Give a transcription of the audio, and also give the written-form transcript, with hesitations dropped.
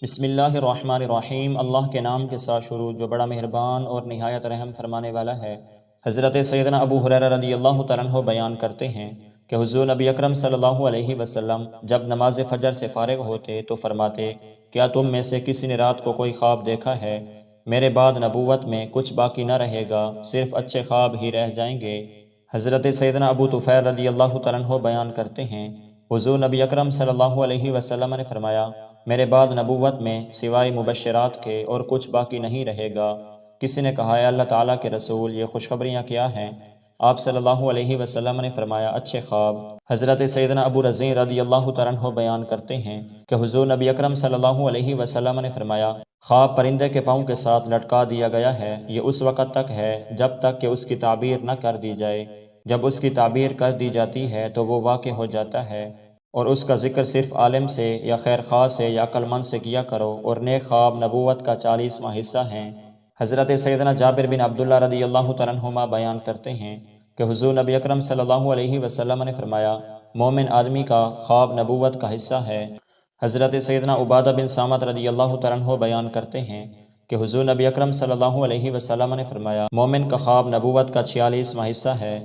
بسم اللہ الرحمن الرحیم۔ اللہ کے نام کے ساتھ شروع جو بڑا مہربان اور نہایت رحم فرمانے والا ہے۔ حضرت سیدنا ابو ہریرہ رضی اللہ تعالیٰ عنہ بیان کرتے ہیں کہ حضور نبی اکرم صلی اللہ علیہ وسلم جب نماز فجر سے فارغ ہوتے تو فرماتے، کیا تم میں سے کسی نے رات کو کوئی خواب دیکھا ہے؟ میرے بعد نبوت میں کچھ باقی نہ رہے گا، صرف اچھے خواب ہی رہ جائیں گے۔ حضرت سیدنا ابو طفیل رضی اللہ تعالیٰ عنہ بیان کرتے ہیں، حضور نبی اکرم صلی اللہ علیہ وسلم نے فرمایا، میرے بعد نبوت میں سوائے مبشرات کے اور کچھ باقی نہیں رہے گا۔ کسی نے کہا، اے اللہ تعالیٰ کے رسول، یہ خوشخبریاں کیا ہیں؟ آپ صلی اللہ علیہ وسلم نے فرمایا، اچھے خواب۔ حضرت سیدنا ابو رضی رضی اللہ تعالیٰ عنہ بیان کرتے ہیں کہ حضور نبی اکرم صلی اللہ علیہ وسلم نے فرمایا، خواب پرندے کے پاؤں کے ساتھ لٹکا دیا گیا ہے، یہ اس وقت تک ہے جب تک کہ اس کی تعبیر نہ کر دی جائے۔ جب اس کی تعبیر کر دی جاتی ہے تو وہ واقع ہو جاتا ہے، اور اس کا ذکر صرف عالم سے یا خیر خواہ سے یا عقل مند سے کیا کرو، اور نیک خواب نبوت کا 40واں حصہ ہیں۔ حضرت سیدنا جابر بن عبداللہ رضی اللہ تعالیٰ عنہما بیان کرتے ہیں کہ حضور نبی اکرم صلی اللہ علیہ وسلم نے فرمایا، مومن آدمی کا خواب نبوت کا حصہ ہے۔ حضرت سیدنا عبادہ بن صامت رضی اللہ تعالیٰ عنہ بیان کرتے ہیں کہ حضور نبی اکرم صلی اللہ علیہ وسلم نے فرمایا، مومن کا خواب نبوت کا 46واں حصہ ہے۔